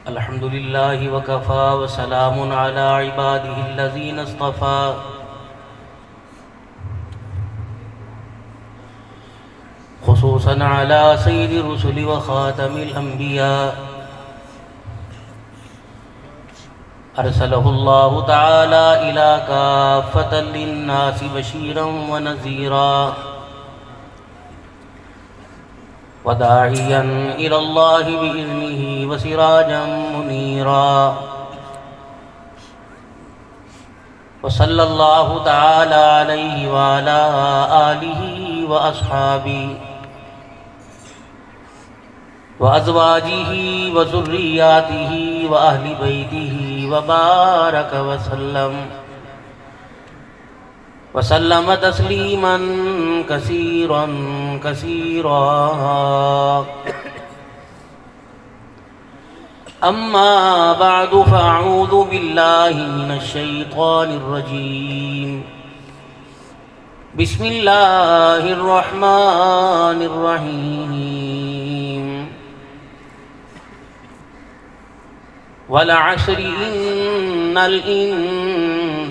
الحمد لله وكفى وسلام على عباده الذين اصطفى خصوصا على سيد الرسل وخاتم الأنبياء أرسله الله تعالى إلى كافة للناس بشيرا ونذيرا وداعيا إلى الله بإذنه وسراجا منيرا وصلى الله تعالى عليه وعلى آله وأصحابه وأزواجه وذرياته وأهل بيته وبارك وسلم تسليما كثيرا كثيرا. أما بعد فأعوذ بالله من الشيطان الرجيم. بسم الله الرحمن الرحيم. والعصر إن الإنسان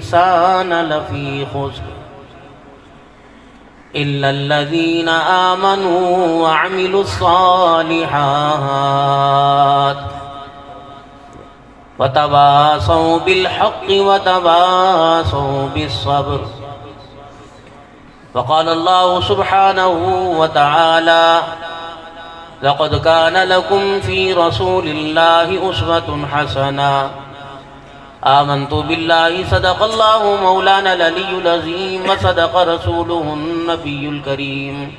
لفي خسر إلا الذين آمنوا وعملوا الصالحات وتواصوا بالحق وتواصوا بالصبر. وقال الله سبحانه وتعالى: لقد كان لكم في رسول الله أسوة حسنة. آمنت بالله صدق الله مولانا العلي العظيم وصدق رسوله النبي الكريم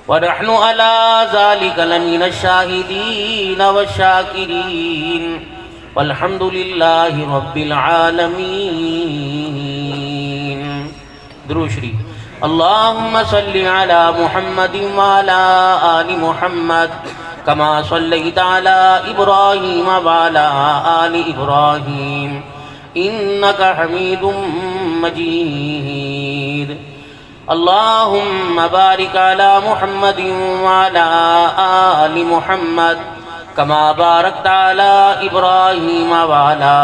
ونحن على ذلك لمن الشاهدين والشاكرين والحمد لله رب العالمين. درود شریف. اللهم صل على محمد وعلى آل محمد كما صليت على إبراهيم وعلى آل إبراهيم إنك حميد مجيد. اللهم بارك على محمد وعلى آل محمد كما باركت على إبراهيم وعلى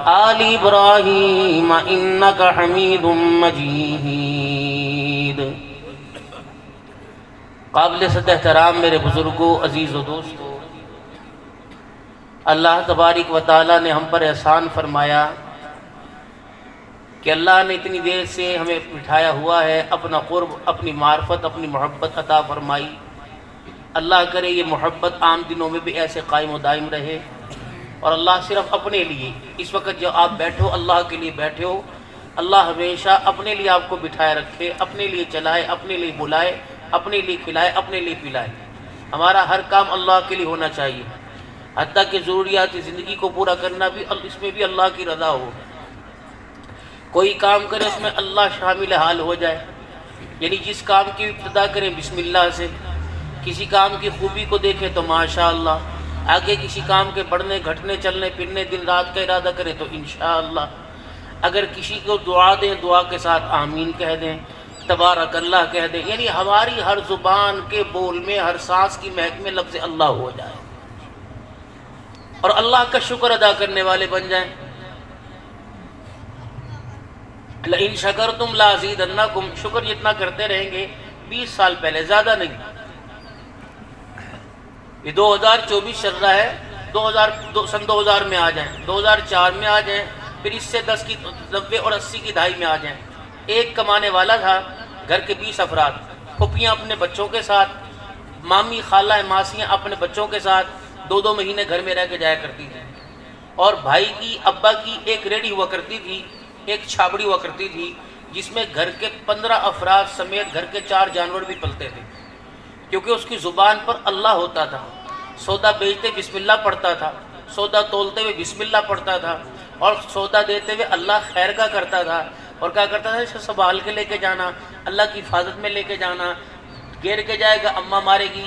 آل إبراهيم إنك حميد مجيد. قابل صد احترام میرے بزرگوں، عزیز و دوستوں، اللہ تبارک و تعالیٰ نے ہم پر احسان فرمایا کہ اللہ نے اتنی دیر سے ہمیں بٹھایا ہوا ہے، اپنا قرب، اپنی معرفت، اپنی محبت عطا فرمائی. اللہ کرے یہ محبت عام دنوں میں بھی ایسے قائم و دائم رہے، اور اللہ صرف اپنے لیے، اس وقت جو آپ بیٹھے ہو اللہ کے لیے بیٹھے ہو، اللہ ہمیشہ اپنے لیے آپ کو بٹھائے رکھے، اپنے لیے چلائے، اپنے لیے بلائے، اپنے لیے کھلائے، اپنے لیے پلائے. ہمارا ہر کام اللہ کے لیے ہونا چاہیے، حتیٰ کہ ضروریات زندگی کو پورا کرنا بھی، اس میں بھی اللہ کی رضا ہو. کوئی کام کرے اس میں اللہ شامل حال ہو جائے، یعنی جس کام کی ابتدا کریں بسم اللہ سے. کسی کام کی خوبی کو دیکھیں تو ماشاءاللہ، آگے کسی کام کے بڑھنے گھٹنے چلنے پھرنے دن رات کا ارادہ کریں تو انشاءاللہ. اگر کسی کو دعا دیں، دعا کے ساتھ آمین کہہ دیں، تبارک اللہ کہہ دیں، یعنی ہماری ہر زبان کے بول میں، ہر سانس کی مہک میں لفظ اللہ ہو جائے، اور اللہ کا شکر ادا کرنے والے بن جائیں. لئن شکرتم لازیدنکم، شکر جتنا کرتے رہیں گے. 20 سال پہلے، زیادہ نہیں، یہ 2024 چل رہا ہے، سن 2000 میں آ جائیں، 2004 میں آ جائیں، پھر اس سے 10 کی 90 اور 80 کی دہائی میں آ جائیں. ایک کمانے والا تھا، گھر کے 20 افراد، پھپھیاں اپنے بچوں کے ساتھ، مامی خالہ ماسیاں اپنے بچوں کے ساتھ 2 مہینے گھر میں رہ کے جایا کرتی تھی. اور بھائی کی، ابا کی ایک ریڑھی ہوا کرتی تھی، ایک چھابڑی ہوا کرتی تھی، جس میں گھر کے 15 افراد سمیت گھر کے 4 جانور بھی پلتے تھے، کیونکہ اس کی زبان پر اللہ ہوتا تھا. سودا بیچتے بسم اللہ پڑھتا تھا، سودا تولتے ہوئے بسم اللہ پڑھتا تھا، اور سودا دیتے ہوئے اللہ خیر کا کرتا تھا. اور کیا کرتا تھا؟ اسے سنبھال کے لے کے جانا، اللہ کی حفاظت میں لے کے جانا. گر کے جائے گا اماں مارے گی،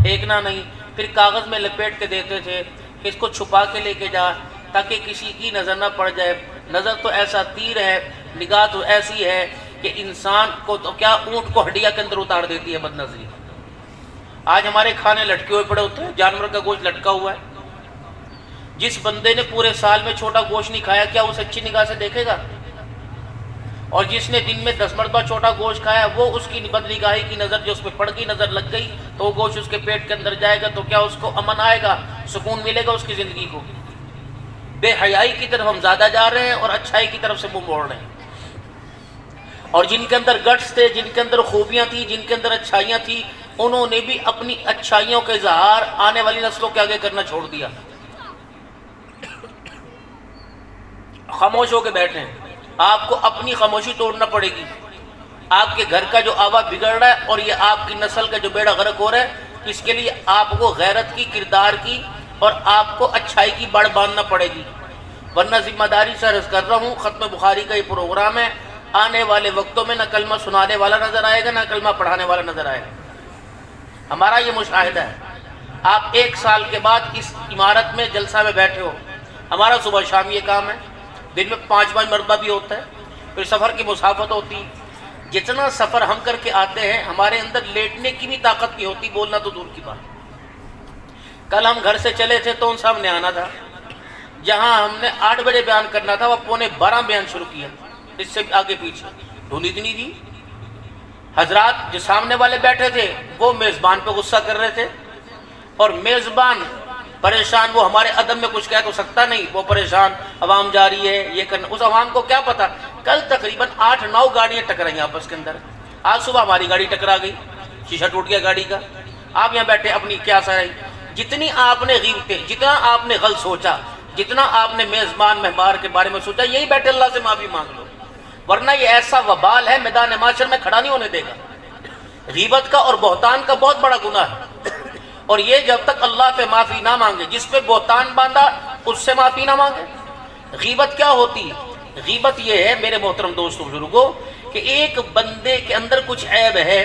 پھینکنا نہیں. پھر کاغذ میں لپیٹ کے دیتے تھے کہ اس کو چھپا کے لے کے جا، تاکہ کسی کی نظر نہ پڑ جائے. نظر تو ایسا تیر ہے، نگاہ تو ایسی ہے کہ انسان کو تو کیا اونٹ کو ہڈیا کے اندر اتار دیتی ہے بد نظری. آج ہمارے کھانے لٹکے ہوئے پڑے ہوتے ہیں، جانور کا گوشت لٹکا ہوا ہے۔ جس بندے نے پورے سال میں چھوٹا گوشت نہیں کھایا، کیا اسے اچھی نگاہ سے دیکھے گا؟ اور جس نے دن میں 10 مرتبہ چھوٹا گوشت کھایا، وہ اس کی بد نگاہی کی نظر جو اس پہ پڑ گئی، نظر لگ گئی، تو وہ گوشت اس کے پیٹ کے اندر جائے گا، تو کیا اس کو امن آئے گا، سکون ملے گا اس کی زندگی کو؟ بے حیائی کی طرف ہم زیادہ جا رہے ہیں اور اچھائی کی طرف سے منہ موڑ رہے ہیں۔ اور جن کے اندر گٹس تھے، جن کے اندر خوبیاں تھیں، جن کے اندر اچھائیاں تھیں، انہوں نے بھی اپنی اچھائیوں کا اظہار آنے والی نسلوں کے آگے کرنا چھوڑ دیا۔ خاموش ہو کے بیٹھے ہیں، آپ کو اپنی خاموشی توڑنا پڑے گی۔ آپ کے گھر کا جو آوا بگڑ رہا ہے اور یہ آپ کی نسل کا جو بیڑا غرق ہو رہا ہے، اس کے لیے آپ کو غیرت کی، کردار کی اور آپ کو اچھائی کی بڑ باندھنا پڑے گی، ورنہ ذمہ داری سے عرض کر رہا ہوں، ختم بخاری کا یہ پروگرام ہے، آنے والے وقتوں میں نہ کلمہ سنانے والا نظر آئے گا، نہ کلمہ پڑھانے والا نظر آئے گا۔ ہمارا یہ مشاہدہ ہے۔ آپ 1 سال کے بعد اس عمارت میں جلسہ میں بیٹھے ہو، ہمارا صبح شام یہ کام ہے، دن میں 5 مرتبہ بھی ہوتا ہے، پھر سفر کی مسافت ہوتی، جتنا سفر ہم کر کے آتے ہیں ہمارے اندر لیٹنے کی بھی طاقت نہیں ہوتی، بولنا تو دور کی بات۔ کل ہم گھر سے چلے تھے تو ان صاحب نے آنا تھا، جہاں ہم نے 8 بجے بیان کرنا تھا وہ 11:15 بیان شروع کیا، اس سے آگے پیچھے دھند اتنی تھی۔ حضرات جو سامنے والے بیٹھے تھے وہ میزبان پہ غصہ کر رہے تھے، اور میزبان پریشان، وہ ہمارے ادب میں کچھ کہہ تو سکتا نہیں، وہ پریشان، عوام جا رہی ہے یہ کرنا، اس عوام کو کیا پتا۔ کل تقریباً 8-9 گاڑیاں ٹکرائی آپس کے اندر، آج صبح ہماری گاڑی ٹکرا گئی، شیشہ ٹوٹ گیا گاڑی کا، آپ یہاں بیٹھے اپنی کیا سرائی۔ جتنی آپ نے غیبتیں، جتنا آپ نے غلط سوچا، جتنا آپ نے میزبان مہمان کے بارے میں سوچا، یہی بیٹھے اللہ سے معافی مانگ لو، ورنہ یہ ایسا وبال ہے میدان معاشر میں کھڑا نہیں ہونے دے گا۔ غیبت کا اور بہتان کا بہت بڑا گناہ ہے، اور یہ جب تک اللہ پہ معافی نہ مانگے، جس پہ بہتان باندھا اس سے معافی نہ مانگے۔ غیبت کیا ہوتی ہے؟ غیبت یہ ہے میرے محترم دوستو بزرگوں کہ ایک بندے کے اندر کچھ عیب ہے،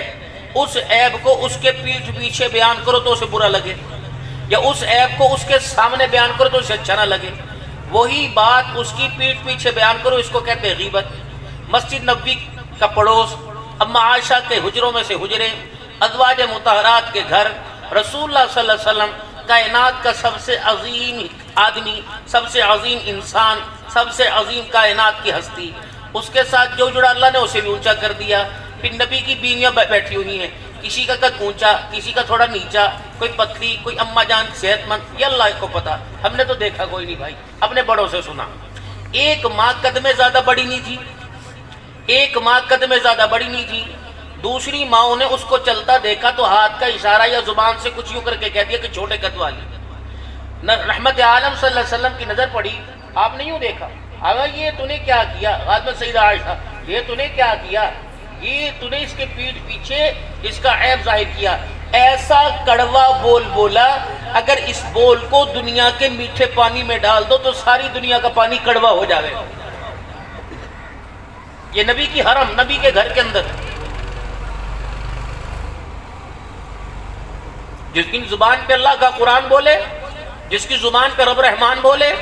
اس عیب کو اس کے پیٹھ پیچھے بیان کرو تو اسے برا لگے، یا اس عیب کو اس کے سامنے بیان کرو تو اسے اچھا نہ لگے، وہی بات اس کی پیٹھ پیچھے بیان کرو، اس کو کہتے ہیں غیبت۔ مسجد نبوی کا پڑوس، اما عائشہ کے حجروں میں سے حجرے، ازواج مطہرات کے گھر، رسول اللہ صلی اللہ علیہ وسلم کائنات کا سب سے عظیم آدمی، سب سے عظیم انسان، سب سے عظیم کائنات کی ہستی، اس کے ساتھ جو جڑا اللہ نے اسے بھی اونچا کر دیا۔ پھر نبی کی بیویاں بیٹھی ہوئی ہیں، کسی کا قد اونچا، کسی کا تھوڑا نیچا، کوئی پتلی، کوئی اما جان صحت مند، یہ اللہ کو پتا، ہم نے تو دیکھا کوئی نہیں بھائی، اپنے بڑوں سے سنا۔ ایک ماں قد میں زیادہ بڑی نہیں تھی، ایک ماں قد میں زیادہ بڑی نہیں تھی، دوسری ماؤں نے اس کو چلتا دیکھا تو ہاتھ کا اشارہ یا زبان سے کچھ یوں کر کے کہہ دیا کہ چھوٹے قد والی۔ رحمت عالم صلی اللہ علیہ وسلم کی نظر پڑی، آپ نے یوں دیکھا، یہ تو نے کیا کیا، غالباً سیدہ عائشہ، یہ تو نے کیا کیا، یہ تو نے اس کے پیٹھ پیچھے اس کا عیب ظاہر کیا، ایسا کڑوا بول بولا، اگر اس بول کو دنیا کے میٹھے پانی میں ڈال دو تو ساری دنیا کا پانی کڑوا ہو جاوے۔ یہ نبی کی حرم، نبی کے گھر کے اندر، جس کی زبان پہ اللہ کا قرآن بولے، جس کی زبان پہ رب رحمان بولے،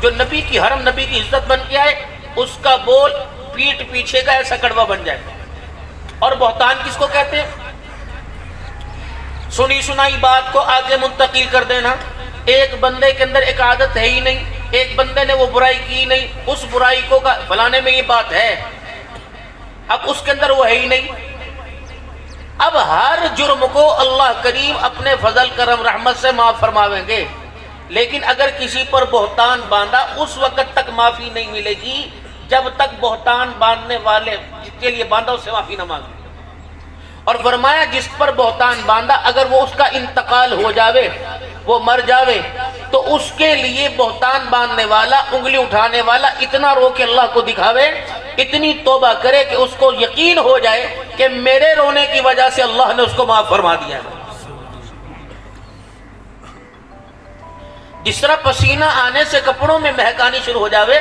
جو نبی کی حرم، نبی کی عزت بن کے آئے، اس کا بول پیٹھ پیچھے کا ایسا کڑوا بن جائے۔ اور بہتان کس کو کہتے ہیں؟ سنی سنائی بات کو آگے منتقل کر دینا۔ ایک بندے کے اندر ایک عادت ہے ہی نہیں، ایک بندے نے وہ برائی کی نہیں، اس برائی کو فلانے میں یہ بات ہے، اب اس کے اندر وہ ہے ہی نہیں۔ اب ہر جرم کو اللہ کریم اپنے فضل کرم رحمت سے معاف فرماویں گے، لیکن اگر کسی پر بہتان باندھا اس وقت تک معافی نہیں ملے گی جب تک بہتان باندھنے والے جس کے لیے باندھا اس سے معافی نہ مانگے۔ اور فرمایا جس پر بہتان باندھا اگر وہ اس کا انتقال ہو جاوے، وہ مر جاوے، تو اس کے لیے بہتان باندھنے والا، انگلی اٹھانے والا اتنا رو کے اللہ کو دکھاوے، اتنی توبہ کرے کہ اس کو یقین ہو جائے کہ میرے رونے کی وجہ سے اللہ نے اس کو معاف فرما دیا ہے۔ جس طرح پسینہ آنے سے کپڑوں میں مہک آنی شروع ہو جاوے،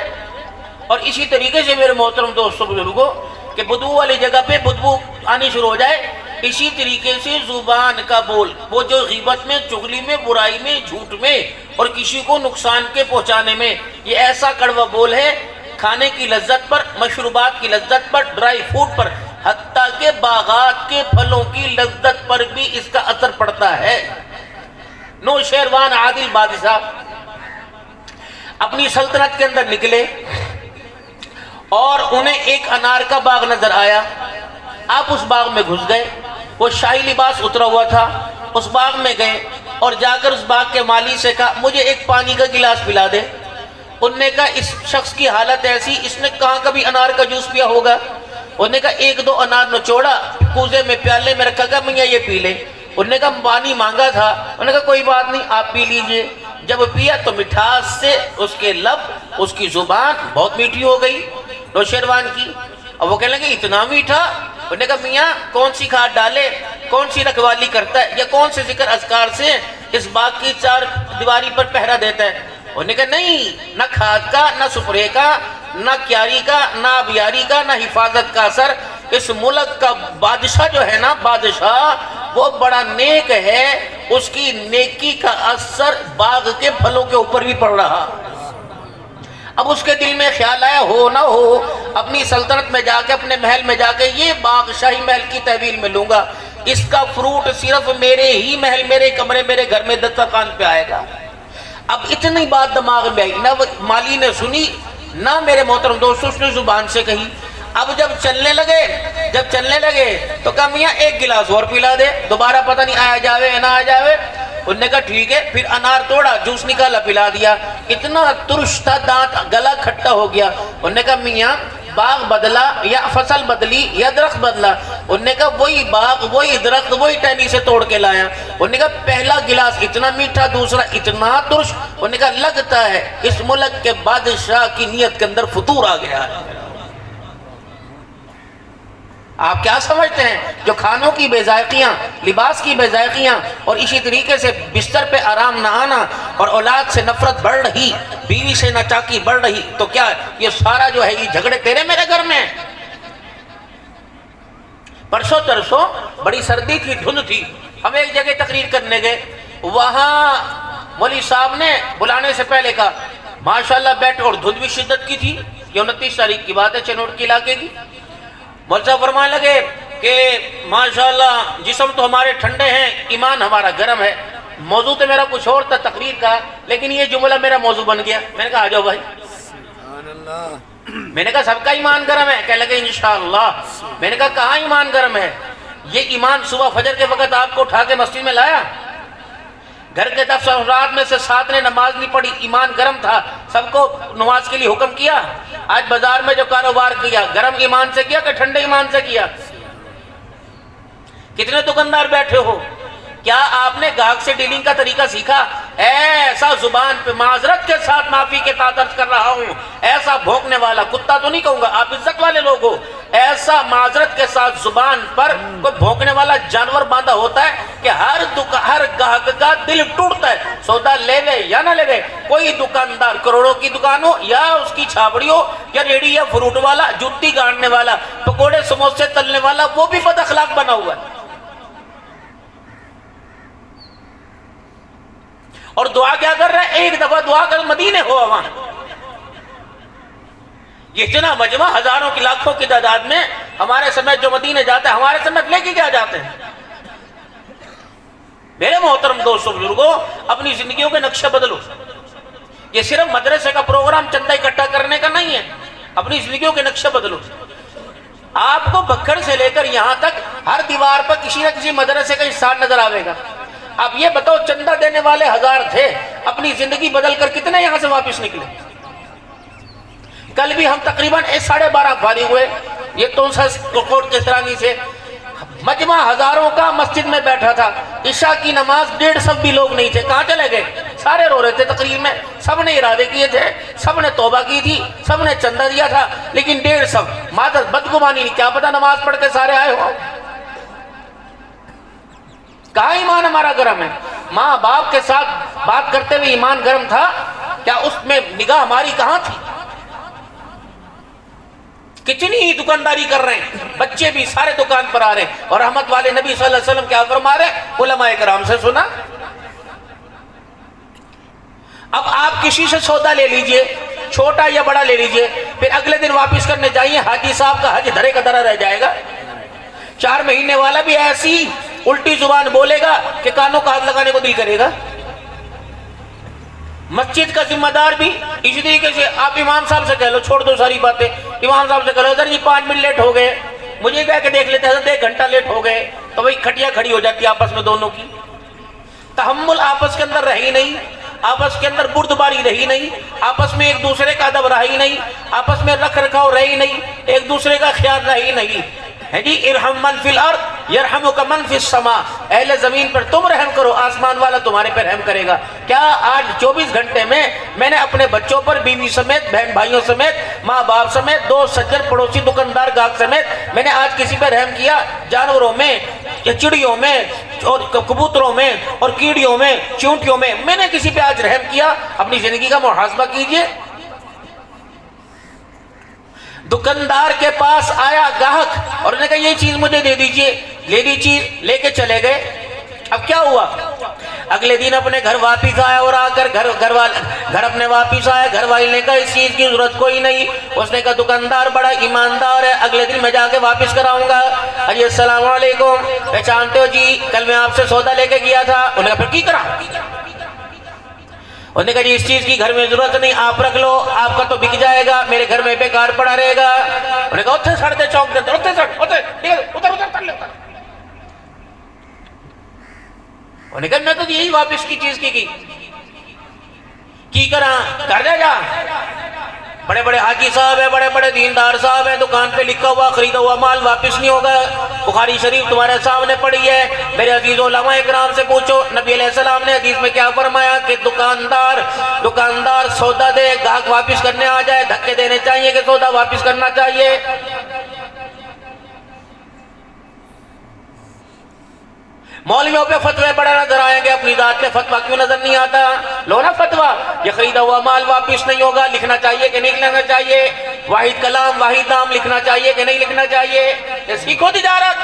اور اسی طریقے سے میرے محترم دوستوں بزرگوں کہ بدبو والی جگہ پہ بدبو آنی شروع ہو جائے، اسی طریقے سے زبان کا بول، وہ جو غیبت میں، چغلی میں، برائی میں، جھوٹ میں اور کسی کو نقصان کے پہنچانے میں، یہ ایسا کڑوا بول ہے، کھانے کی لذت پر، مشروبات کی لذت پر، ڈرائی فوڈ پر، حتیٰ خدا کے باغات کے پھلوں کی لذت پر بھی اس کا اثر پڑتا ہے۔ نوشیروان عادل بادشاہ اپنی سلطنت کے اندر نکلے اور انہیں ایک انار کا باغ نظر آیا۔ آپ اس باغ میں گھس گئے، وہ شاہی لباس اترا ہوا تھا، اس باغ میں گئے اور جا کر اس باغ کے مالی سے کہا مجھے ایک پانی کا گلاس پلا دے۔ انہوں نے کہا اس شخص کی حالت ایسی، اس نے کہاں کبھی انار کا جوس پیا ہوگا؟ انہوں نے کہا ایک دو انار نچوڑا، کوزے میں پیالے میں رکھا، کہا میاں یہ پی لے۔ انہوں نے کہا پانی مانگا تھا۔ انہوں نے کہا کوئی بات نہیں، آپ پی لیجئے۔ جب پیا تو مٹھاس سے اس کے لب، اس کی زبان بہت میٹھی ہو گئی نوشیروان کی، اور وہ کہنے لگے اتنا میٹھا؟ انہوں نے کہا میاں کون سی کھاد ڈالے، کون سی رکھوالی کرتا ہے، یا کون سے ذکر اذکار سے اس باغ کی چار دیواری پر پہرا دیتا ہے؟ انہوں نے کہا نہیں، نہ کھاد کا، نہ سپرے کا، نہ کیاری کا، نہ آبیاری کا، نہ حفاظت کا اثر۔ اس ملک کا بادشاہ جو ہے نا، بادشاہ وہ بڑا نیک ہے، اس کی نیکی کا اثر باغ کے پھلوں کے اوپر بھی پڑ رہا۔ اب اس کے دل میں خیال آیا ہو نہ ہو اپنی سلطنت میں جا کے، اپنے محل میں جا کے یہ باغ شاہی محل کی تحویل میں لوں گا، اس کا فروٹ صرف میرے ہی محل، میرے کمرے، میرے گھر میں دسترخوان پہ آئے گا۔ اب اتنی بات دماغ میں آئی، نہ مالی نے سنی نہ میرے محترم دوستوں اس نے زبان سے کہی۔ اب جب چلنے لگے تو کہا میاں ایک گلاس اور پلا دے، دوبارہ پتہ نہیں آیا جاوے نہ آیا جاوے۔ انہوں نے کہا ٹھیک ہے، پھر انار توڑا، جوس نکالا، پلا دیا۔ اتنا ترش تھا، دانت گلا کھٹا ہو گیا۔ انہوں نے کہا میاں باغ بدلا یا فصل بدلی یا درخت بدلا؟ انہوں نے کہا وہی باغ، وہی درخت، وہی ٹہنی سے توڑ کے لایا۔ انہوں نے کہا پہلا گلاس اتنا میٹھا، دوسرا اتنا ترش۔ انہوں نے کہا لگتا ہے اس ملک کے بادشاہ کی نیت کے اندر فطور آ گیا ہے۔ آپ کیا سمجھتے ہیں؟ جو کھانوں کی بے ذائقیاں، لباس کی بے ذائقیاں، اور اسی طریقے سے بستر پہ آرام نہ آنا، اور اولاد سے نفرت بڑھ رہی، بیوی سے ناچاکی بڑھ رہی، تو کیا یہ سارا جو ہے یہ جھگڑے تیرے میرے گھر میں؟ پرسوں ترسوں بڑی سردی تھی، دھند تھی، ہم ایک جگہ تقریر کرنے گئے، وہاں مولوی صاحب نے بلانے سے پہلے کہا ماشاءاللہ بیٹھ، اور دھند بھی شدت کی تھی، یہ 29 تاریخ کی بات ہے چنوٹ کے علاقے کی۔ مولوی صاحب فرمانے لگے کہ ماشاءاللہ جسم تو ہمارے ٹھنڈے ہیں، ایمان ہمارا گرم ہے۔ موضوع تو میرا کچھ اور تھا تقریر کا، لیکن یہ جملہ میرا موضوع بن گیا۔ میں نے کہا آ جاؤ بھائی۔ میں نے کہا سب کا ایمان گرم ہے؟ کہنے لگے انشاءاللہ۔ میں نے کہا کہاں ایمان گرم ہے؟ یہ ایمان صبح فجر کے وقت آپ کو اٹھا کے مسجد میں لایا، گھر کے 10 افراد میں سے 7 نے نماز نہیں پڑھی، ایمان گرم تھا، سب کو نماز کے لیے حکم کیا۔ آج بازار میں جو کاروبار کیا، گرم ایمان سے کیا کہ ٹھنڈے ایمان سے کیا؟ کتنے دکاندار بیٹھے ہو، کیا آپ نے گاہک سے ڈیلنگ کا طریقہ سیکھا؟ ایسا زبان پہ معذرت کے ساتھ معافی کے ساتھ عرض کر رہا ہوں، ایسا بھونکنے والا کتا تو نہیں کہوں گا، آپ عزت والے لوگ ہو، ایسا معذرت کے ساتھ زبان پر کوئی بھونکنے والا جانور باندھا ہوتا ہے کہ ہر گاہک کا دل ٹوٹتا ہے، سودا لے لے یا نہ لے لے۔ کوئی دکاندار کروڑوں کی دکان ہو یا اس کی چھاپڑی ہو یا ریڑھی یا فروٹ والا، جوتی گاڑنے والا، پکوڑے سموسے تلنے والا، وہ بھی بد اخلاق بنا ہوا ہے۔ اور دعا کیا کر رہے ہیں؟ ایک دفعہ دعا کر مدینے ہو وہاں۔ یہ اتنا مجمع ہزاروں کی لاکھوں کی تعداد میں ہمارے سمیت جو مدینے جاتے ہیں، ہمارے سمیت لے کے کیا جاتے ہیں؟ میرے محترم دوستوں بزرگوں، اپنی زندگیوں کے نقشے بدلو۔ یہ صرف مدرسے کا پروگرام چندہ اکٹھا کرنے کا نہیں ہے، اپنی زندگیوں کے نقشے بدلو۔ آپ کو بکھر سے لے کر یہاں تک ہر دیوار پر کسی نہ کسی مدرسے کا حصہ نظر آئے گا۔ اب یہ بتاؤ چندہ دینے والے 1000 تھے، اپنی زندگی بدل کر کتنے یہاں سے واپس نکلے؟ کل بھی ہم تقریباً 12:30 فارغ ہوئے، یہ تو کوٹ کے سرانی سے مجمع ہزاروں کا مسجد میں بیٹھا تھا، عشاء کی نماز 150 بھی لوگ نہیں تھے، کہاں چلے گئے؟ سارے رو رہے تھے تقریر میں، سب نے ارادے کیے تھے، سب نے توبہ کی تھی، سب نے چندہ دیا تھا، لیکن 150 معذرت بدگمانی نہیں، کیا پتہ نماز پڑھ کے سارے آئے ہو۔ کہاں ایمان ہمارا گرم ہے؟ ماں باپ کے ساتھ بات کرتے ہوئے ایمان گرم تھا کیا؟ اس میں نگاہ ہماری کہاں تھی؟ کتنی ہی دکانداری کر رہے ہیں، بچے بھی سارے دکان پر آ رہے ہیں، اور رحمت والے نبی صلی اللہ علیہ وسلم کیا فرما رہے ہیں؟ علماء کرام سے سنا۔ اب آپ کسی سے سودا لے لیجئے، چھوٹا یا بڑا لے لیجئے، پھر اگلے دن واپس کرنے جائیے، حاجی صاحب کا حج دھرے کا دھرا رہ جائے گا۔ 4 مہینے والا بھی ایسی الٹی زبان بولے گا کہ کانوں کا ہاتھ لگانے کو دل کرے گا۔ مسجد کا ذمہ دار بھی اسی طریقے سے آپ امام صاحب سے کہہ لو، چھوڑ دو ساری باتیں، امام صاحب سے کہہ لو حضرت جی 5 منٹ لیٹ ہو گئے، مجھے کہہ کے دیکھ لیتے حضرت 1 گھنٹہ لیٹ ہو گئے، تو وہی کھٹیا کھڑی ہو جاتی ہے آپس میں دونوں کی۔ تحمل آپس کے اندر رہی نہیں، آپس کے اندر بردباری رہی نہیں، آپس میں ایک دوسرے کا ادب رہی نہیں، آپس میں رکھ رکھاؤ رہی نہیں، ایک دوسرے کا خیال رہی نہیں ہے جی۔ ارحم من فی الارض یرحمک من فی السماء، اہل زمین پر تم رحم کرو، آسمان والا تمہارے پر رحم کرے گا۔ کیا آج 24 گھنٹے میں نے اپنے بچوں پر، بیوی سمیت، بہن بھائیوں سمیت، ماں باپ سمیت، دوست سجن پڑوسی دکاندار گاہک سمیت، میں نے آج کسی پر رحم کیا؟ جانوروں میں یا چڑیوں میں اور کبوتروں میں اور کیڑیوں میں، چونٹیوں میں نے کسی پہ آج رحم کیا؟ اپنی زندگی کا محاسبہ کیجئے۔ دکاندار کے پاس آیا گاہک اور انہوں نے کہا یہ چیز مجھے دے دیجئے، لے دی چیز، لے کے چلے گئے۔ اب کیا ہوا؟ اگلے دن اپنے گھر واپس آیا اور آ کر گھر اپنے واپس آیا، گھر والے نے کہا اس چیز کی ضرورت کوئی نہیں۔ اس نے کہا دکاندار بڑا ایماندار ہے، اگلے دن میں جا کے واپس کراؤں گا۔ جی السلام علیکم، پہچانتے ہو جی؟ کل میں آپ سے سودا لے کے گیا تھا۔ انہوں نے کہا پھر کی کرا؟ انہوں نے کہا جی اس چیز کی گھر میں ضرورت نہیں، آپ رکھ لو، آپ کا تو بک جائے گا، میرے گھر میں بیکار پڑا رہے گا۔ انہوں نے کہا اتھے سڑ دے چوک دے، اتھے سڑ، ادھر کر لے۔ انہوں نے کہا میں تو یہی واپس کی چیز کی کرا کر دے جا۔ بڑے بڑے حاجی صاحب ہیں، بڑے بڑے دیندار صاحب ہیں، دکان پہ لکھا ہوا خریدا ہوا مال واپس نہیں ہوگا۔ بخاری شریف تمہارے سامنے پڑھی ہے، میرے عزیز علماء اکرام سے پوچھو نبی علیہ السلام نے حدیث میں کیا فرمایا کہ دکاندار سودا دے، گاہک واپس کرنے آ جائے، دھکے دینے چاہیے کہ سودا واپس کرنا چاہیے؟ مولویوں پہ فتوے بڑا نظر آئیں گے، اپنی ذات پہ فتویٰ کیوں نظر نہیں آتا؟ لو نا فتویٰ، یہ خریدا ہوا مال واپس نہیں ہوگا، لکھنا چاہیے کہ نہیں لکھنا چاہیے؟ واحد کلام واحد دام لکھنا چاہیے کہ نہیں لکھنا چاہیے؟ یہ سیکھو تجارت۔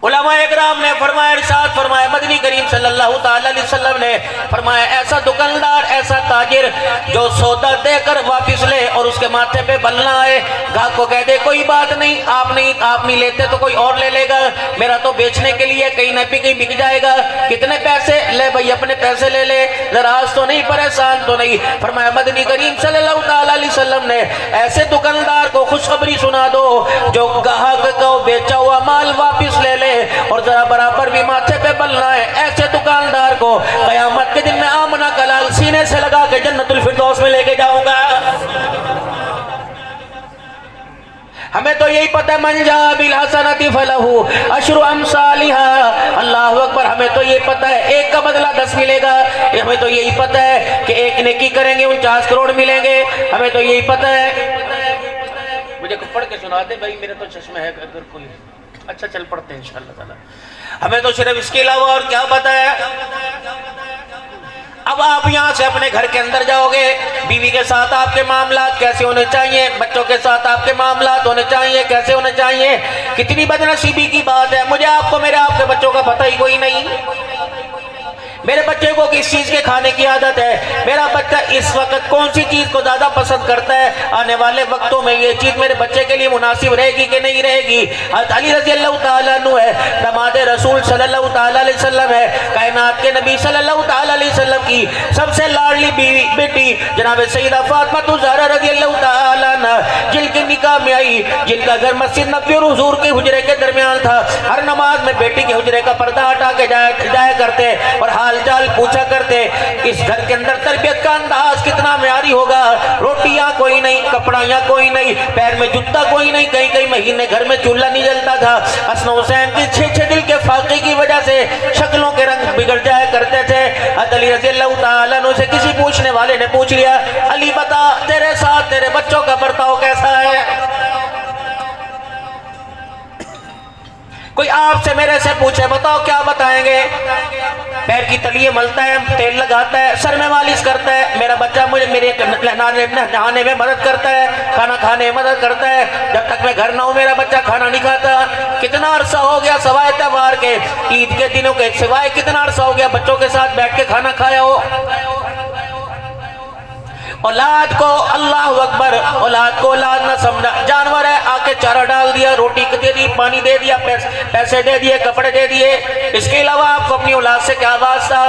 علماء اکرام نے فرمایا، ارشاد فرمایا، مدنی کریم صلی اللہ تعالی علیہ وسلم نے فرمایا ایسا دکاندار، ایسا تاجر جو سودا دے کر واپس لے اور اس کے ماتھے پہ بل نہ آئے، گاہک کو کہہ دے کوئی بات نہیں، آپ نہیں لیتے تو کوئی اور لے لے گا، میرا تو بیچنے کے لیے کہیں نہ کہیں بک جائے گا، کتنے پیسے لے بھائی، اپنے پیسے لے لے، ناراض تو نہیں، پریشان تو نہیں۔ فرمایا مدنی کریم صلی اللہ تعالی علیہ وسلم نے ایسے دکاندار کو خوشخبری سنا دو جو گاہک کو بیچا ہوا مال واپس لے لے اور ذرا برابر بھی ماتھے پہ بلنا ہے، ایسے دکاندار کو قیامت کے دن میں آمنہ کا لال سینے سے لگا کے جنت الفردوس میں لے کے جاؤں گا۔ ہمیں تو یہی پتہ ہے من جاء بالحسنۃ فلہ عشر امثالها، اللہ اکبر، ہمیں تو یہ پتہ ہے ایک کا بدلہ 10 ملے گا، ہمیں تو یہی پتہ ہے کہ ایک نیکی کریں گے 49 کروڑ ملیں گے، ہمیں تو یہی پتہ ہے۔ مجھے پڑھ کے سنا دے بھائی، میرے تو چشمہ ہے، اگر کوئی اچھا چل پڑتے ہیں انشاءاللہ تعالی۔ ہمیں تو صرف اس کے علاوہ اور کیا پتہ ہے؟ اب آپ یہاں سے اپنے گھر کے اندر جاؤ گے، بیوی کے ساتھ آپ کے معاملات کیسے ہونے چاہیے، بچوں کے ساتھ آپ کے معاملات ہونے چاہیے کیسے ہونے چاہیے؟ کتنی بدنصیبی کی بات ہے، مجھے آپ کو میرے آپ کے بچوں کا پتہ ہی کوئی نہیں۔ میرے بچے کو کس چیز کے کھانے کی عادت ہے، میرا بچہ اس وقت کون سی چیز کو زیادہ پسند کرتا ہے، آنے والے وقتوں میں یہ چیز میرے بچے کے لیے مناسب رہے گی کہ نہیں رہے گی۔ حضرت علی رضی اللہ تعالیٰ عنہ ہے، داماد رسول صلی اللہ تعالیٰ علیہ وسلم ہے، کائنات کے نبی صلی اللہ تعالیٰ علیہ وسلم کی سب سے لاڈلی بیٹی جناب سیدہ فاطمہ الزہرا رضی اللہ تعالیٰ عنہ، جن کے نکاح میں آئی، جن کا گھر مسجد نبوی اور حضور کے حجرے کے درمیان تھا، ہر نماز میں بیٹی کے حجرے کا پردہ ہٹا کے جایا کرتے اور حال چال پوچھا کرتے۔ اس گھر کے اندر تربیت کا انداز کتنا معیاری ہوگا، روٹیاں کوئی نہیں، کپڑایاں کوئی نہیں، پیر میں جوتا کوئی نہیں، کئی مہینے گھر میں چولہا نہیں جلتا تھا۔ حسن حسین کی 6 دل کے فاقے کی وجہ سے شکلوں کے رنگ بگڑ جایا کرتے تھے۔ حضرت علی رضی اللہ تعالیٰ عنہ سے کسی پوچھنے والے نے پوچھ لیا، علی بتا تیرے ساتھ تیرے بچوں کا برتاؤ کیسا ہے؟ کوئی آپ سے میرے سے پوچھے بتاؤ کیا بتائیں گے؟ پیر کی تلیے ملتا ہے، تیل لگاتا ہے، سر میں مالش کرتا ہے، میرا بچہ مجھے میرے نہانے میں مدد کرتا ہے، کھانا کھانے میں مدد کرتا ہے، جب تک میں گھر نہ ہوں میرا بچہ کھانا نہیں کھاتا۔ کتنا عرصہ ہو گیا سوائے تہوار کے، عید کے دنوں کے سوائے کتنا عرصہ ہو گیا بچوں کے ساتھ بیٹھ کے کھانا کھایا ہو؟ اولاد کو اللہ اکبر، اولاد کو اولاد نہ سمجھنا، جانور ہے آ کے چارہ ڈال دیا، روٹی دے دی، پانی دے دیا، پیسے دے دیے، کپڑے دے دیے، اس کے علاوہ آپ کو اپنی اولاد سے کیا واسطہ؟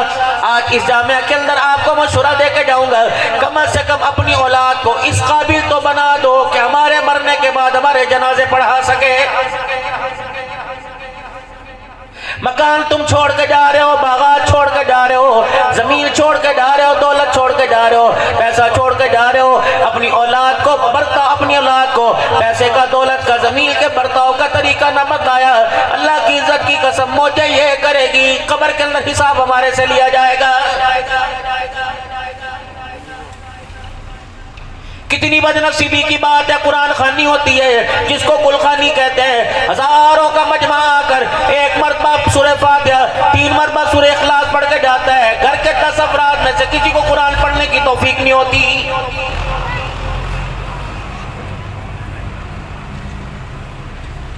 آج اس جامعہ کے اندر آپ کو مشورہ دے کے جاؤں گا، کم از کم اپنی اولاد کو اس قابل تو بنا دو کہ ہمارے مرنے کے بعد ہمارے جنازے پڑھا سکے۔ مکان تم چھوڑ کے جا رہے ہو، باغات چھوڑ کے جا رہے ہو، زمین چھوڑ کے جا رہے ہو، دولت چھوڑ کے جا رہے ہو، پیسہ چھوڑ کے جا رہے ہو، اپنی اولاد کو اپنی اولاد کو پیسے کا، دولت کا، زمین کے برتاؤ کا طریقہ نہ بتایا، اللہ کی عزت کی قسم مجھے یہ کرے گی، قبر کے اندر حساب ہمارے سے لیا جائے گا۔ کتنی بدنصیبی کی بات ہے، قرآن خوانی ہوتی ہے جس کو کل خوانی کہتے ہیں، ہزاروں کا مجمع آ کر ایک مرتبہ سورہ فاتحہ، 3 مرتبہ سورہ اخلاص پڑھ کے جاتا ہے، گھر کے 10 افراد میں سے کسی کو قرآن پڑھنے کی توفیق نہیں ہوتی۔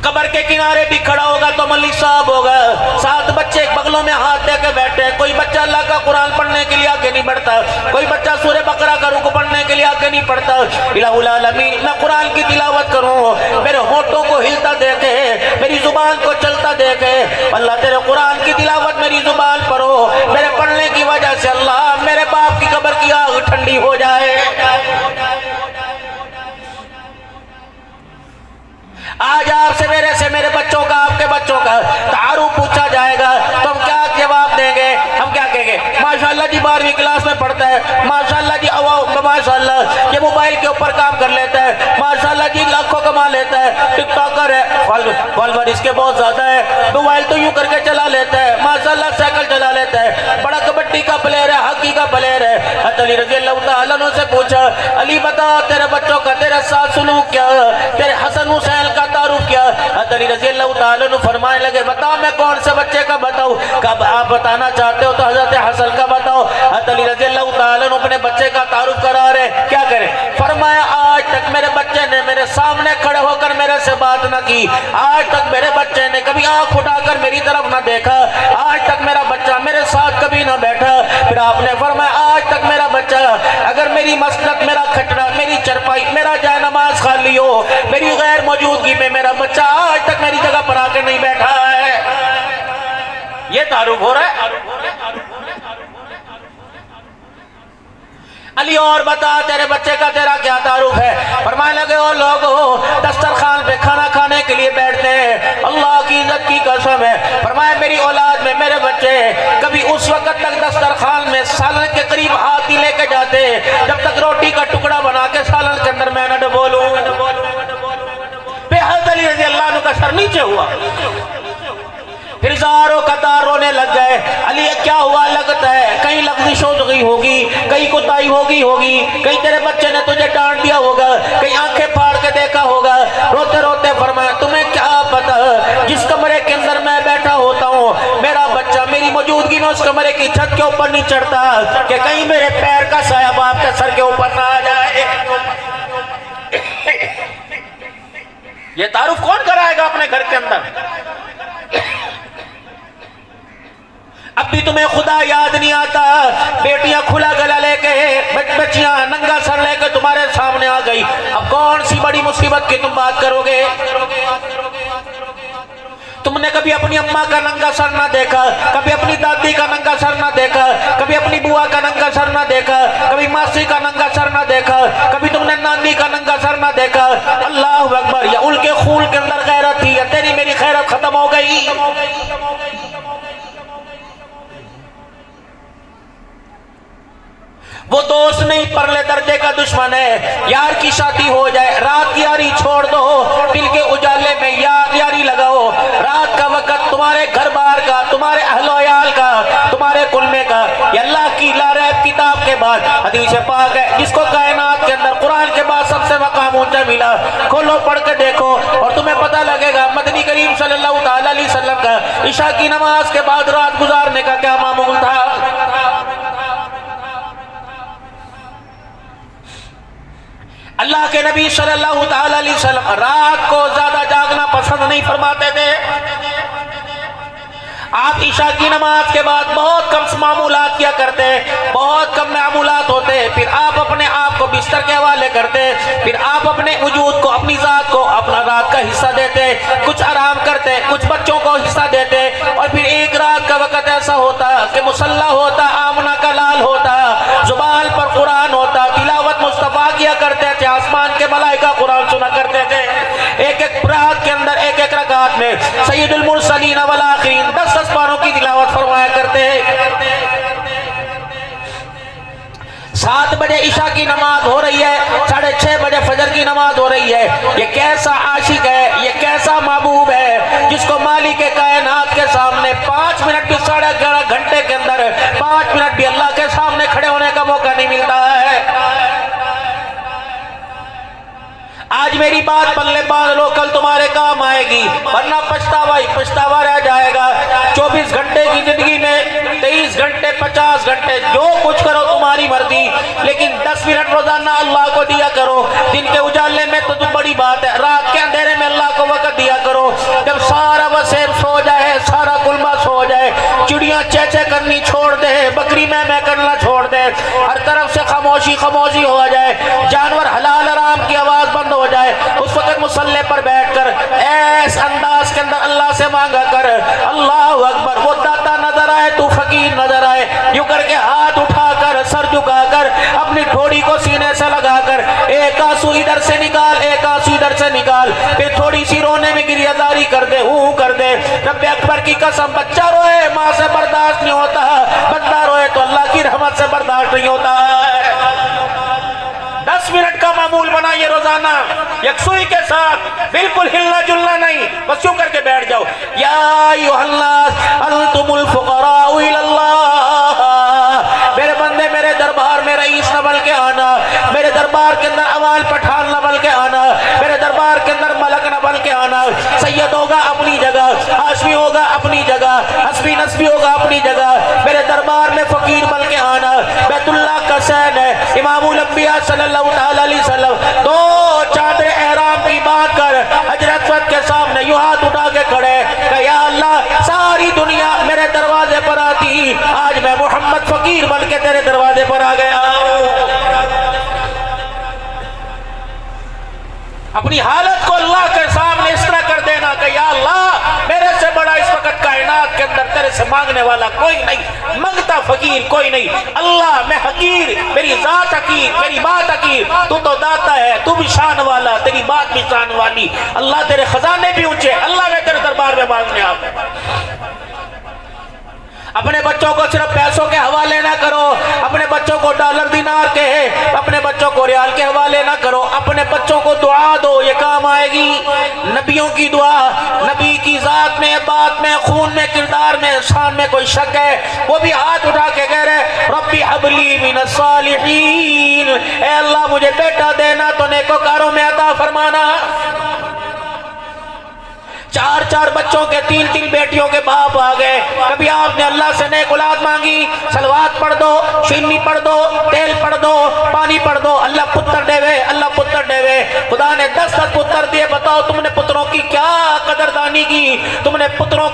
قبر کے کنارے بھی کھڑا ہوگا تو ملی صاحب ہوگا، 7 بچے بغلوں میں ہاتھ دے کے بیٹھے، کوئی بچہ اللہ کا قرآن پڑھنے کے لیے آگے نہیں بڑھتا، کوئی بچہ سورہ بقرہ کا رکوع پڑھنے کے لیے آگے نہیں پڑھتا۔ الہ العالمین، میں قرآن کی تلاوت کروں، میرے ہونٹوں کو ہلتا دیکھے، میری زبان کو چلتا دیکھے، اللہ تیرے قرآن کی تلاوت میری زبان پر ہو، میرے پڑھنے کی وجہ سے اللہ میرے باپ کی قبر کی آگ ٹھنڈی ہو جائے۔ آج آپ سے میرے سے میرے بچوں کا، آپ کے بچوں کا تعارف پوچھا جائے گا تو ہم کیا جواب دیں گے؟ ہم کیا کہیں گے؟ ماشاءاللہ جی 12ویں کلاس میں پڑھتا ہے، ماشاءاللہ جی ماشاءاللہ یہ موبائل کے اوپر کام کر لیتا ہے، ماشاءاللہ جی لاکھوں کما لیتا ہے، ٹک ٹاکر ہے، فالوور اس کے بہت زیادہ ہے، موبائل تو یوں کر کے چلا لیتا ہے، ماشاءاللہ سائیکل چلا لیتا ہے، بڑا کبڈی کا پلیئر ہے، ہاکی کا پلیئر ہے۔ حضرت علی رضی اللہ تعالیٰ عنہ سے پوچھا، علی بتا تیرے بچوں کا تیرے ساتھ سلوک کیا، تیرے حسن حسین کا تعارف کیا؟ حضرت علی رضی اللہ تعالیٰ عنہ فرمانے لگے، بتا میں کون سے بچے کا بتاؤں؟ کب آپ بتانا چاہتے ہو تو حضرت حسن کا بتاؤ۔ حضرت علی رضی اللہ تعالیٰ عنہ اپنے بچے کا تعارف کرا رہے، کیا کریں؟ فرمایا آج تک میرے بچے نے میرے سامنے کھڑے ہو کر میرے سے بات نہ کی، آج تک میرے بچے نے کبھی آنکھ اٹھا کر میری طرف نہ دیکھا، آج تک میرا بچہ میرے ساتھ کبھی نہ بیٹھا۔ پھر آپ نے فرمایا آج تک میرا بچہ اگر میری مسجد، میرا کھٹڑا، میری چرپائی، میرا جائے نماز خالی ہو، میری غیر موجودگی میں میرا بچہ آج تک میری جگہ پر آ کے نہیں بیٹھا ہے۔ یہ تعارف ہو رہا ہے۔ علی اور بتا تیرے بچے کا تیرا کیا تعارف ہے؟ فرمانے لگے او لوگو دسترخوان پہ کھانا کھانے کے لیے بیٹھتے ہیں، اللہ کی عزت کی قسم ہے، فرمایا میری اولاد میں میرے بچے کبھی اس وقت تک دسترخوان میں سالن کے قریب ہاتھ ہی لے کے جاتے جب تک روٹی کا ٹکڑا بنا کے سالن کے اندر میں نہ ڈبولوں۔ حضرت علی رضی اللہ عنہ کا سر نیچے ہوا، پھر زاروں قطار رونے لگ گئے۔ علی کیا ہوا؟ لگتا ہے کہیں لفظ شوزگی ہوگی، کہیں کوتاہی ہوگی، کہیں تیرے بچے نے تجھے ڈانٹ دیا ہوگا، کہیں آنکھیں پھاڑ کے دیکھا ہوگا۔ روتے روتے فرمایا تمہیں کیا پتا جس کمرے کے اندر میں بیٹھا ہوتا ہوں میرا بچہ میری موجودگی میں اس کمرے کی چھت کے اوپر نہیں چڑھتا کہ کہیں میرے پیر کا سایہ باپ کے سر کے اوپر نہ آ جائے۔ یہ تعارف کون کرائے گا اپنے گھر کے اندر؟ اب بھی تمہیں خدا یاد نہیں آتا؟ بیٹیاں کھلا گلا لے کے، بچیاں ننگا سر لے کے تمہارے سامنے آ گئی، اب کون سی بڑی مصیبت کی تم بات کرو گے؟ تم نے کبھی اپنی اماں کا ننگا سر نہ دیکھا، کبھی اپنی دادی کا ننگا سر نہ دیکھا، کبھی اپنی بوا کا ننگا سر نہ دیکھا، کبھی ماسی کا ننگا سر نہ دیکھا، کبھی تم نے نانی کا ننگا سر نہ دیکھا۔ اللہ اکبر، یا ان کے خون کے اندر غیرت تھی یا تیری میری غیرت ختم ہو گئی؟ وہ دوست نہیں پرلے درجے کا دشمن ہے۔ یار کی شادی ہو جائے، رات کی یاری چھوڑ دو، دل کے اجالے میں یاری لگاؤ۔ رات کا وقت تمہارے گھر بار کا، تمہارے اہل و عیال کا، تمہارے کلمے کا، یہ اللہ کی لاریب کتاب کے بعد حدیث پاک ہے جس کو کائنات کے اندر قرآن کے بعد سب سے مقام اونچا ملا۔ کھولو پڑھ کے دیکھو اور تمہیں پتہ لگے گا مدنی کریم صلی اللہ تعالی علیہ وسلم کا عشاء کی نماز کے بعد رات گزارنے کا کیا معمول تھا۔ اللہ کے نبی صلی اللہ تعالی علیہ وسلم رات کو زیادہ جاگنا پسند نہیں فرماتے تھے۔ آپ عشاء کی نماز کے بعد بہت کم معمولات کیا کرتے، بہت کم معمولات ہوتے، پھر آپ اپنے آپ کو کوثر کے حوالے کرتے، پھر آپ اپنے وجود کو، اپنی ذات کو اپنا رات کا حصہ دیتے، کچھ آرام کرتے، کچھ بچوں کو حصہ دیتے، اور پھر ایک رات کا وقت ایسا ہوتا کہ مسلح ہوتا، آمنہ کا لال ہوتا، زبان پر قرآن ہوتا، تلاوت مصطفیٰ کیا کرتے تھے، آسمان کے ملائکہ قرآن سنا کرتے تھے، ایک ایک رات کے اندر ایک ایک رکعت میں سید المرسلین والآخرین 10 پاروں کی تلاوت فرمایا کرتے ہیں۔ 7 بجے عشاء کی نماز ہو رہی ہے، 6:30 بجے فجر کی نماز ہو رہی ہے۔ یہ کیسا عاشق ہے، یہ کیسا محبوب ہے جس کو مالک کائنات کے سامنے 5 منٹ بھی 11.5 گھنٹے کے اندر 5 منٹ بھی اللہ کے سامنے کھڑے ہونے کا موقع نہیں ملتا ہے۔ آج میری بات پلے باندھ لو، کل تمہارے کام آئے گی، ورنہ پچھتاوا ہی پچھتاوا رہ جائے گا۔ 24 گھنٹے کی زندگی میں 23 گھنٹے 50 گھنٹے جو کچھ کرو تمہاری مرضی، لیکن 10 منٹ روزانہ اللہ کو دیا کرو۔ دن کے اجالے میں تو بڑی بات ہے، رات کے اندھیرے میں اللہ کو وقت دیا کرو۔ جب سارا وسیم سو جائے، سارا کلبہ سو جائے، چڑیاں چہچہ کرنی چھوڑ دے، بکری میں کرنا چھوڑ دے، ہر طرف سے خاموشی خاموشی ہو جائے، جانور حلال حرام کی آواز بند ہو جائے، اس وقت مصلی پر بیٹھ کر ایس انداز کے اندر اللہ سے مانگا کر، اللہ اکبر، وہ داتا نظر آئے تو فقیر نظر آئے، یوں کر کے ہاتھ اٹھا کر سر جھکا کر اپنی ٹھوڑی کو سینے سے لگا کر ایک آنسو ادھر سے نکال، ایک آنسو ادھر سے نکال، پھر تھوڑی سی رونے میں گریہ زاری کر دے، کر دے۔ رب اکبر کی قسم، بچہ روئے ماں سے برداشت نہیں ہوتا، بندہ روئے تو اللہ کی رحمت سے برداشت نہیں ہوتا ہے۔ 10 منٹ کا معمول بنائیے روزانہ، یکسوئی کے ساتھ، بالکل ہلنا جلنا نہیں، بس یوں کر کے بیٹھ جاؤ۔ یا ایھا الناس انتم الفقراء الی اللہ، میرے بندے میرے دربار میں رئیس نہ بل کے آنا، میرے دربار کے اندر عوال پٹھان نہ بل کے آنا، میرے دربار کے اندر ملک نہ بل کے آنا، سید ہوگا اپنی جگہ، ہاشمی ہوگا اپنی جگہ، حسبی نسبی ہوگا اپنی جگہ، میرے دربار میں فقیر بل کے آنا۔ بیت اللہ کا سین ہے، امام الانبیاء صلی اللہ تعالی علیہ وسلم 2 چادر احرام کی بات کر حجر اسود کے سامنے یوں ہاتھ اٹھا کے کھڑے کہ یا اللہ، ساری دنیا میرے دروازے پر آتی، آج میں محمد فقیر بن کے تیرے دروازے پر آ گیا ہوں۔ اپنی حالت کو اللہ کے سامنے اس طرح کر دینا کہ یا اللہ، میرے سے بڑا اس وقت کائنات کے اندر تیرے سے مانگنے والا کوئی نہیں، منگتا فقیر کوئی نہیں۔ اللہ میں حقیر، میری ذات حقیر، میری بات حقیر، تو داتا ہے، تو بھی شان والا، تیری بات بھی شان والی، اللہ تیرے خزانے بھی اونچے، اللہ میں تیرے دربار میں مانگنے آتا۔ اپنے بچوں کو صرف پیسوں کے حوالے نہ کرو، اپنے بچوں کو ڈالر دینار کے، اپنے بچوں کو ریال کے حوالے نہ کرو، اپنے بچوں کو دعا دو، یہ کام آئے گی۔ نبیوں کی دعا، نبی کی ذات میں، بات میں، خون میں، کردار میں، شان میں کوئی شک ہے، وہ بھی ہاتھ اٹھا کے کہہ رہے ربی حب لی من الصالحین، اے اللہ مجھے بیٹا دینا تو نیکوکاروں میں عطا فرمانا۔ 4 بچوں کے 3 بیٹیوں کے باپ آ گئے، کبھی آپ نے اللہ سے نیک اولاد مانگی، سلوات پڑھ دو، شیرنی پڑھ دو، تیل پڑھ دو، پانی پڑھ دو، اللہ پتر دے وے، اللہ پتر دے وے، خدا نے 10 پتر دیے، بتاؤ تم نے پتروں کی کیا قدردانی کی، تم نے پتروں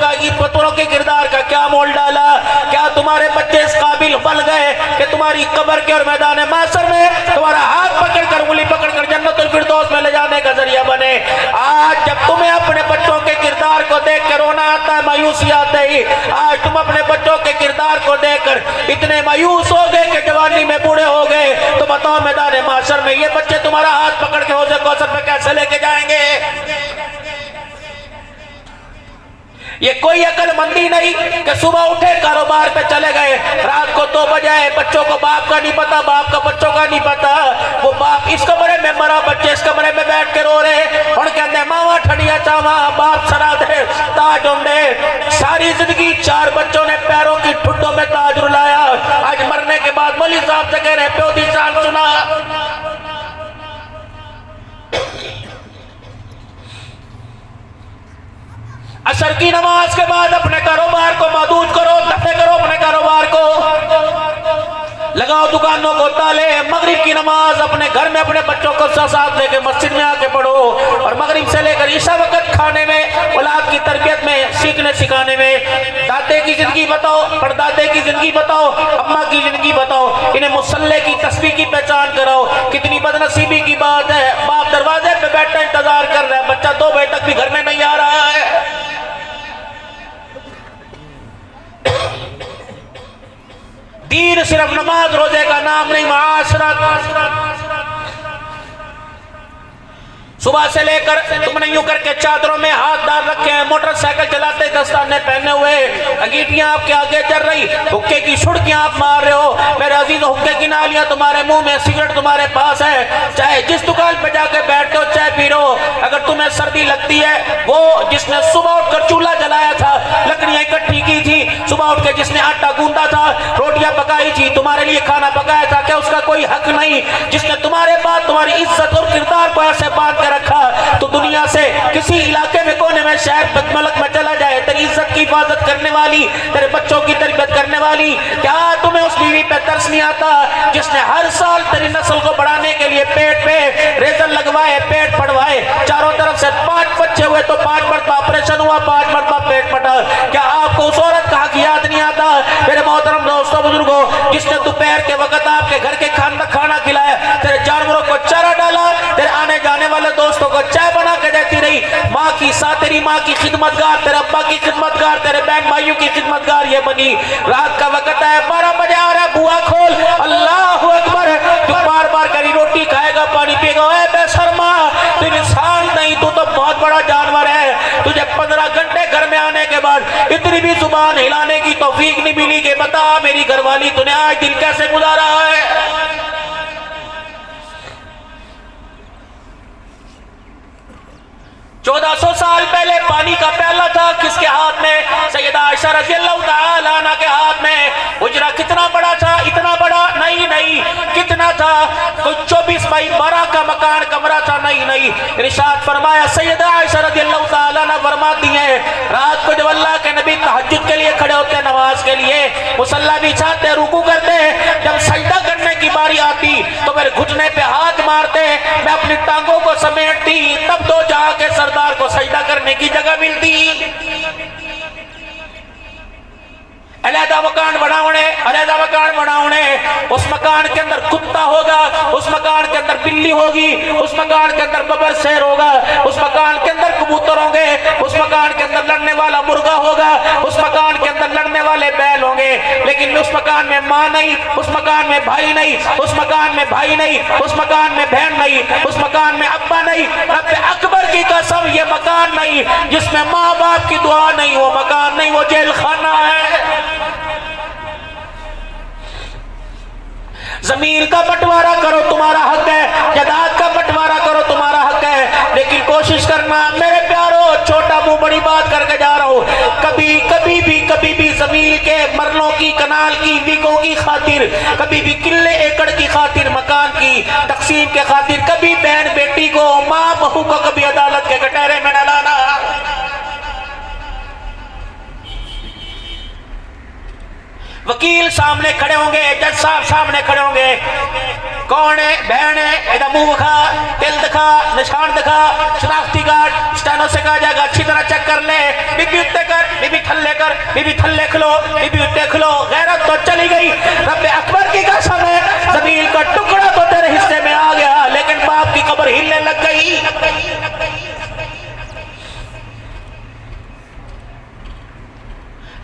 کے کردار کا کیا مول ڈالا؟ کیا تمہارے بچے اس قابل بن گئے کہ تمہاری قبر کے اور میدان محشر میں تمہارا ہاتھ پکڑ کر، انگلی پکڑ کر جنت الفردوس میں لے جانے کا ذریعہ بنے؟ آج جب تمہیں اپنے بچوں کے کردار کو دیکھ کر رونا آتا ہے، مایوسی آتا ہے، آج تم اپنے بچوں کے کردار کو دیکھ کر اتنے مایوس ہو گئے کہ جوانی میں بوڑھے ہو گئے، تو بتاؤ میدان محشر میں یہ بچے تمہارا ہاتھ پکڑ کے حوض کوثر پہ کیسے لے کے جائیں گے؟ یہ کوئی عقل مندی نہیں کہ صبح اٹھے کاروبار پہ چلے گئے، رات کو 2 بجے بچوں کو باپ کا نہیں پتا، باپ کا بچوں کا نہیں پتا، وہ باپ اس کمرے میں مرا، بچے اس کمرے میں بیٹھ کے رو رہے، اور کہتے ہیں ماما ٹھنڈیا چاوا، باپ سرا دے، تاج ڈھونڈے۔ ساری زندگی 4 بچوں نے پیروں کی ٹھڈوں میں تاج رلایا، آج مرنے کے بعد مولوی صاحب سے کہہ رہے پیو دی شان سنا۔ عصر کی نماز کے بعد اپنے کاروبار کو محدود کرو، دفع کرو اپنے کاروبار کو، لگاؤ دکانوں کو تالے، مغرب کی نماز اپنے گھر میں اپنے بچوں کو ساتھ لے کے مسجد میں آ کے پڑھو، اور مغرب سے لے کر عشاء وقت کھانے میں، اولاد کی تربیت میں، سیکھنے سکھانے میں، دادے کی زندگی بتاؤ، پردادے کی زندگی بتاؤ، اماں کی زندگی بتاؤ، انہیں مصلی کی تسبیح کی پہچان کراؤ۔ کتنی بدنصیبی کی بات ہے، باپ دروازے پہ بیٹھا انتظار کر رہا ہے، بچہ 2 بجے تک بھی گھر میں نہیں آ رہا ہے۔ دین صرف نماز روزے کا نام نہیں، معاشرت۔ صبح سے لے کر تم نے یوں کر کے چادروں میں ہاتھ ڈال رکھے ہیں، موٹر سائیکل چلاتے دستانے پہنے ہوئے، انگیٹیاں آپ کے آگے چل رہی، حکے کی شڑکیاں آپ مار رہے ہو۔ میرے عزیز، حکے کی نالیاں تمہارے منہ میں، سگریٹ تمہارے پاس ہے، چاہے جس دکان پہ جا کے بیٹھتے ہو چائے پی رہو، اگر تمہیں سردی لگتی ہے، وہ جس نے صبح اٹھ کر چولہا جلایا تھا، لکڑیاں اکٹھی کی تھی، صبح اٹھ کے جس نے آٹا گوندا تھا، روٹیاں پکائی تھی، تمہارے لیے کھانا پکایا تھا، کیا اس کا کوئی حق نہیں؟ جس نے تمہارے بعد تمہاری عزت اور کردار کو ایسے باندھ کر رکھا، تو دنیا سے کسی علاقے میں کونے میں شہر ملک میں چلا جائے، تیری عزت کی حفاظت کرنے والی، تیرے بچوں کی تربیت کرنے والی، کیا تمہیں اس بیوی پہ ترس نہیں آتا جس نے ہر سال تیری نسل کو بڑھانے کے لیے پیٹ پہ ریزر لگوائے، پیٹ پڑوائے، چاروں طرف سے 5 بچے ہوئے تو 5 مرتبہ آپریشن ہوا، 5 مرتبہ پیٹ پھٹا؟ کیا آپ کو اس عورت کا حق یاد نہیں آتا؟ میرے محترم دوستوں بزرگوں، جس نے دوپہر کے وقت آپ کے گھر کے کھانا کھلایا، تیرے جانوروں کو چارہ ڈالا، تیرے آنے جانے والے دوستوں کو چائے بنا کے دیتی رہی، ماں کی ساتھ تیری ماں کی خدمتگار، تیرے ابا کی خدمتگار، تیرے بہن بھائیوں کی خدمتگار یہ بنی۔ رات کا وقت ہے، 12 بجے آ رہا ہے، بوا کھول، اللہ اکبر، تو بار بار کری روٹی کھائے گا، پانی پیے گا، اے بے شرما، تو انسان نہیں، تو بہت بڑا جانور ہے، تجھے 15 گھنٹے گھر میں آنے کے بعد اتنی بھی زبان ہلانے کی توفیق نہیں ملی کہ بتا میری گھر والی تو نے آج دن کیسے گزارا ہے۔ 1400 سال پہلے پانی کا پیالہ تھا کس کے ہاتھ میں؟ سیدہ عائشہ رضی اللہ تعالی عنہ کے ہاتھ میں۔ حجرہ کتنا بڑا تھا؟ اتنا بڑا نہیں، کتنا تھا؟ کوئی 24 بائی 12 کا مکان کمرہ تھا؟ نہیں۔ ارشاد فرمایا، سیدہ عائشہ رضی اللہ تعالی عنہ فرماتی ہیں، رات کو جب اللہ کے نبی تہجد کے لیے کھڑے ہوتے ہیں، نماز کے لیے مصلی بچھاتے، رکوع کرتے، جب سجدہ کرنے کی باری آتی تو میرے گھٹنے پہ ہاتھ مارتے، میں اپنی ٹانگوں کو سمیٹتی، تب تو جا کے سردار کو سجدہ کرنے کی جگہ ملتی۔ علیحدہ مکان بناونے، اس مکان کے اندر کتا ہوگا، اس مکان کے اندر بلی ہوگی، اس مکان کے اندر ببر شیر ہوگا، اس مکان کے اندر کبوتر ہوں گے، اس مکان کے اندر لڑنے والا مرغا ہوگا، اس مکان کے اندر لڑنے والے بیل ہوں گے، لیکن اس مکان میں ماں نہیں، اس مکان میں بھائی نہیں، اس مکان میں بھائی نہیں، اس مکان میں بہن نہیں، اس مکان میں ابا نہیں۔ رب اکبر کی قسم، یہ مکان نہیں جس میں ماں باپ کی دعا نہیں، وہ مکان نہیں، وہ جیل خانہ ہے۔ زمین کا بٹوارا کرو، تمہارا حق ہے، جائیداد کا بٹوارا کرو، تمہارا حق ہے، لیکن کوشش کرنا میرے پیارو، چھوٹا منہ بڑی بات کر کے جا رہا ہوں، کبھی بھی زمین کے مرلوں کی، کنال کی، بیگوں کی خاطر، کبھی بھی کلے ایکڑ کی خاطر، مکان کی تقسیم کے خاطر، کبھی بہن بیٹی کو، ماں بہو کو کبھی عدالت کے کٹہرے میں نہ لانا۔ وکیل سامنے کھڑے ہوں گے، جج صاحب سامنے کھڑے ہوں گے، کون ہے؟ بہن ہے، ادھر منہ دکھا، دل دکھا، نشان دکھا، شناختی کارڈ، اسٹینو سے کہا جائے گا اچھی طرح چیک کر لے، بی بی اتنے کر، بی بی تھلے کر، بی بی تھلے کھلو، بی بی اتنے کھلو، غیرت تو چلی گئی۔ رب اکبر کی قسم ہے، زمین کا ٹکڑا تو تیرے حصے میں آ گیا، لیکن باپ کی قبر ہلنے لگ گئی۔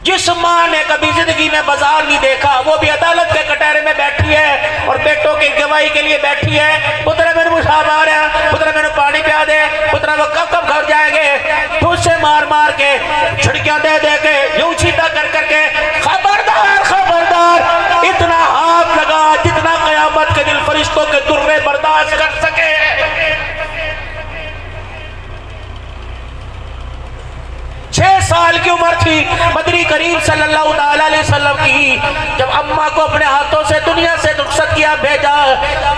جس ماں نے کبھی زندگی میں بازار نہیں دیکھا، وہ بھی عدالت کے کٹہرے میں بیٹھی ہے اور بیٹوں کی گواہی کے لیے بیٹھی ہے، پترا میرے مشاب آ رہا ہے، پترا میرے پانی پیا دے، پترا وہ کب گھر جائیں گے، ٹھوس سے مار کے، چھڑکیاں دے کے، یوں چھیٹا کر کے، خبردار، اتنا ہاتھ لگا جتنا قیامت کے دن فرشتوں کے درے برداشت کر سکے۔ 6 سال کی عمر تھی مدنی کریم صلی اللہ علیہ وسلم کی، جب اماں کو اپنے ہاتھوں سے دنیا سے رخصت کیا بھیجا۔